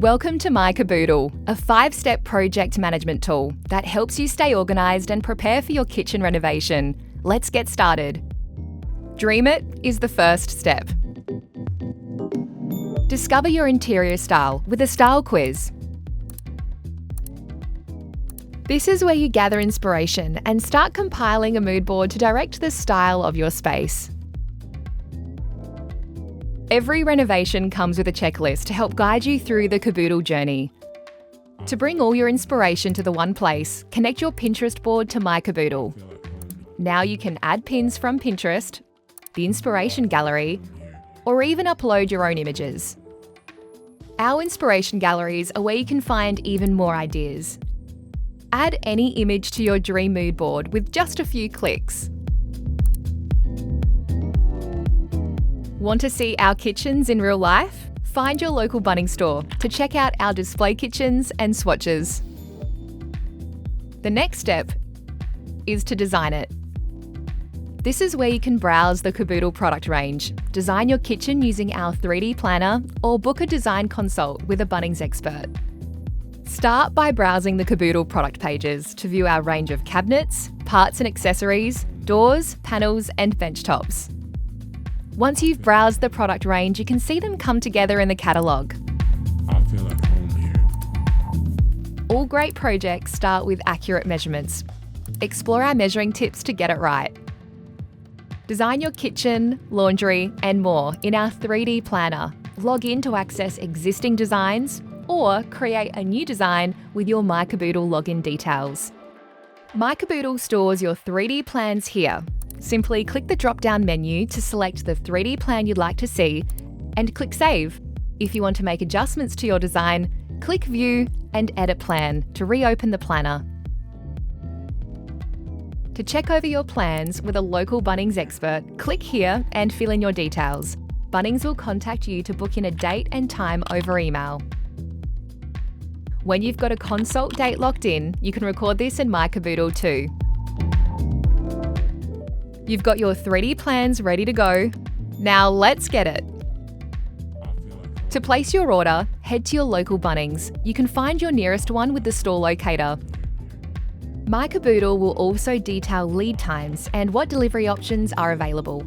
Welcome to mykaboodle, a 5-step project management tool that helps you stay organised and prepare for your kitchen renovation. Let's get started. Dream it is the first step. Discover your interior style with a style quiz. This is where you gather inspiration and start compiling a mood board to direct the style of your space. Every renovation comes with a checklist to help guide you through the Kaboodle journey. To bring all your inspiration to the one place, connect your Pinterest board to mykaboodle. Now you can add pins from Pinterest, the inspiration gallery, or even upload your own images. Our inspiration galleries are where you can find even more ideas. Add any image to your dream mood board with just a few clicks. Want to see our kitchens in real life? Find your local Bunnings store to check out our display kitchens and swatches. The next step is to design it. This is where you can browse the Kaboodle product range, design your kitchen using our 3D planner, or book a design consult with a Bunnings expert. Start by browsing the Kaboodle product pages to view our range of cabinets, parts and accessories, doors, panels, and bench tops. Once you've browsed the product range, you can see them come together in the catalogue. I feel at home here. All great projects start with accurate measurements. Explore our measuring tips to get it right. Design your kitchen, laundry, and more in our 3D planner. Log in to access existing designs or create a new design with your mykaboodle login details. mykaboodle stores your 3D plans here. Simply click the drop-down menu to select the 3D plan you'd like to see and click Save. If you want to make adjustments to your design, click View and Edit Plan to reopen the planner. To check over your plans with a local Bunnings expert, click here and fill in your details. Bunnings will contact you to book in a date and time over email. When you've got a consult date locked in, you can record this in mykaboodle too. You've got your 3D plans ready to go. Now let's get it. To place your order, head to your local Bunnings. You can find your nearest one with the store locator. mykaboodle will also detail lead times and what delivery options are available.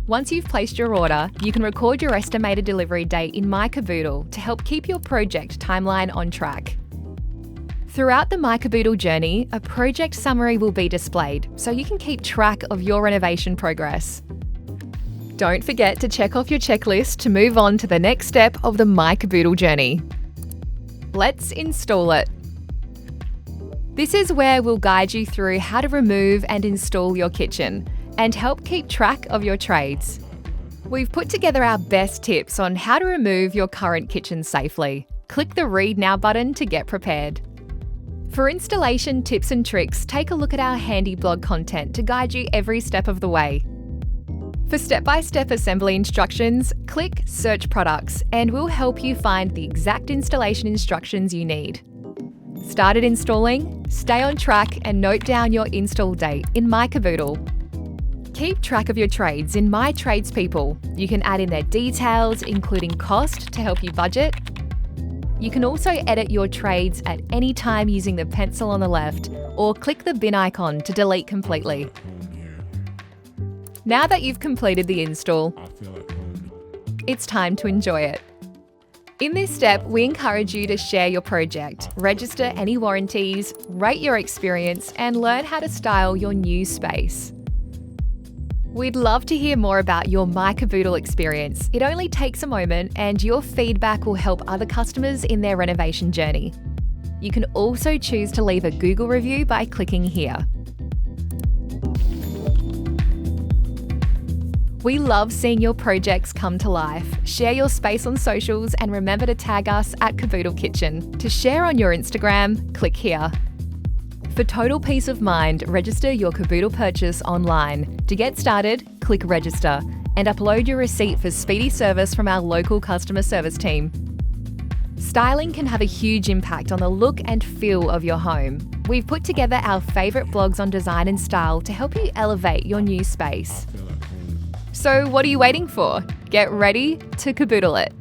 Once you've placed your order, you can record your estimated delivery date in mykaboodle to help keep your project timeline on track. Throughout the mykaboodle journey, a project summary will be displayed so you can keep track of your renovation progress. Don't forget to check off your checklist to move on to the next step of the mykaboodle journey. Let's install it. This is where we'll guide you through how to remove and install your kitchen and help keep track of your trades. We've put together our best tips on how to remove your current kitchen safely. Click the Read Now button to get prepared. For installation tips and tricks, take a look at our handy blog content to guide you every step of the way. For step-by-step assembly instructions, click Search Products and we'll help you find the exact installation instructions you need. Started installing? Stay on track and note down your install date in mykaboodle. Keep track of your trades in My Tradespeople. You can add in their details, including cost, to help you budget. You can also edit your trades at any time using the pencil on the left, or click the bin icon to delete completely. Now that you've completed the install, it's time to enjoy it. In this step, we encourage you to share your project, register any warranties, rate your experience, and learn how to style your new space. We'd love to hear more about your mykaboodle experience. It only takes a moment and your feedback will help other customers in their renovation journey. You can also choose to leave a Google review by clicking here. We love seeing your projects come to life. Share your space on socials and remember to tag us at Kaboodle Kitchen. To share on your Instagram, click here. For total peace of mind, register your Kaboodle purchase online. To get started, click Register and upload your receipt for speedy service from our local customer service team. Styling can have a huge impact on the look and feel of your home. We've put together our favourite blogs on design and style to help you elevate your new space. So what are you waiting for? Get ready to Kaboodle it.